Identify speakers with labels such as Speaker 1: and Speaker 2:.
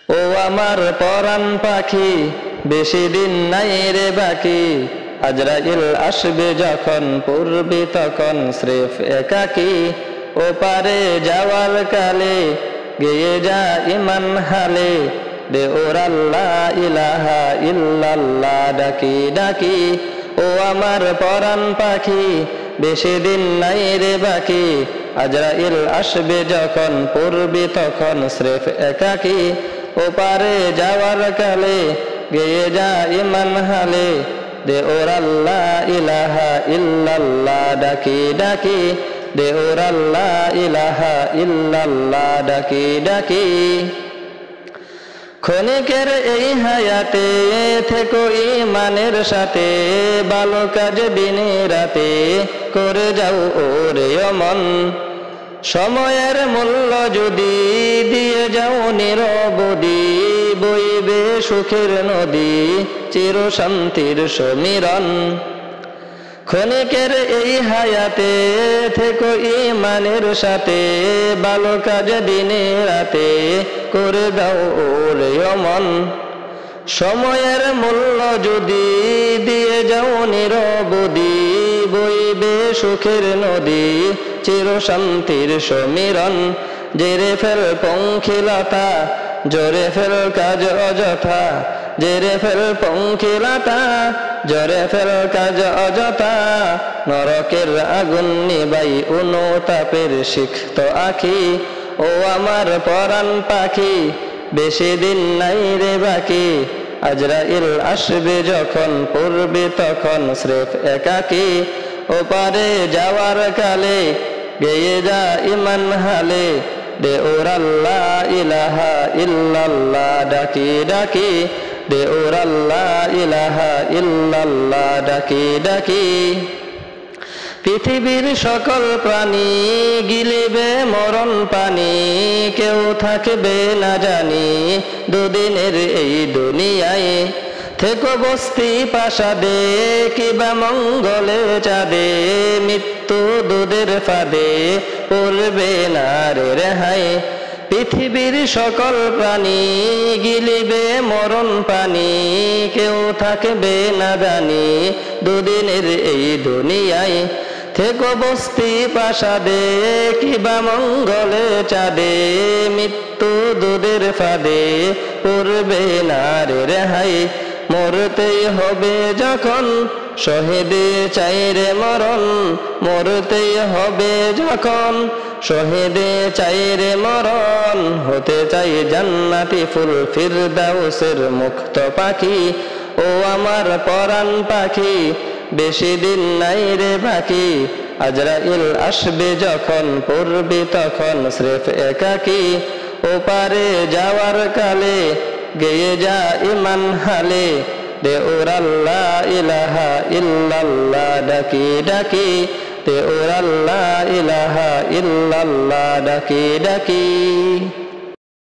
Speaker 1: ও আমার পরাণ পাখি বেশি দিন নাই রে বাকি, আজরাইল আসবে যখন পূর্বে তখন স্রেফ একাকী। ও পারে যাওয়ার কালে গেয়ে যা ইমান হালে, দে ওর আল্লাহ ইলাহা ইল্লাল্লাহ ডাকি ডাকি। ও আমার পরাণ পাখি বেশি দিন নাই রে বাকি, আজরাইল আসবে যখন পূর্বে তখন স্রেফ একাকী। ও পারে যাওয়ার কালে গেয়ে যা ইমান হালে, দে ওর আল্লাহ ইলাহা ইল্লাল্লাহ ডাকি ডাকি। দে ওর আল্লাহ ইলাহা ইল্লাল্লাহ ডাকি ডাকি। ক্ষণিকের এই হায়াতে থেকো ঈমানের সাথে, ভালো কাজ দিনে রাতে করে যাও ওরে মন। সময়ের মূল্য যদি দিয়ে যাও নিরবধি, বইবে সুখের নদী চির শান্তির সমীরণ। ক্ষণিকের এই হায়াতে থেকো ঈমানের সাথে, ভালো কাজ দিনে রাতে করে দাও ওরে মন। সময়ের মূল্য যদি দিয়ে যাও নিরবধি, বইবে সুখের নদী চির শান্তির সমীরণ। জেরে ফেল পঙ্খিলতা জোরে ফেল কাজ অযথা, জেরে ফেল পঙ্খিলতা জোরে ফেল কাজ অযথা। নরকের আগুন নিবাই অনুতাপের সিক্ত আখি, ও আমার পরাণ পাখি বেশি দিন নাই রে বাকি, আজরাইল আসবে যখন পূর্বে তখন স্রেফ একাকী। ও পারে যাওয়ার কালে গেয়ে যা ইমান হালে, দে ওর আল্লাহ ইলাহা ইল্লাল্লাহ ডাকি ডাকি। দে ওর আল্লাহ ইলাহা ইল্লাল্লাহ ডাকি ডাকি। পৃথিবীর সকল প্রাণী গিলিবে মরণ পানি, কেউ থাকবে না জানি দুদিনের এই দুনিয়ায়। থেকো বস্তি প্রাসাদে কিবা মঙ্গলে চাঁদে, মৃত্যু দুধের ফাঁদে পড়বে না রে রেহাই। পৃথিবীর সকল প্রাণী গিলিবে মরণ পানি, কেউ থাকবে না জানি দুদিনের এই দুনিয়ায়। থেকো বস্তি প্রাসাদে কিবা মঙ্গলে চাঁদে, মৃত্যু দুধের ফাঁদে পড়বে না রে রেহাই। মরতেই হবে যখন শহীদে চাই রে মরণ, মরতেই হবে যখন শহীদে চাই রে মরণ। হতে চাই জান্নাতি ফুল ফিরদাউসের মুক্ত পাখি, ও আমার পরাণ পাখি বেশি দিন নাই রে বাকি, আজরাইল আসবে যখন পূর্বে তখন স্রেফ একাকী। ও পারে যাওয়ার কালে গেয়ে যা ইমান হালে, দে ওর আল্লাহ ইলাহা ইল্লাল্লাহ ডাকি ডাকি। দে ওর আল্লাহ ইলাহা ইল্লাল্লাহ ডাকি ডাকি।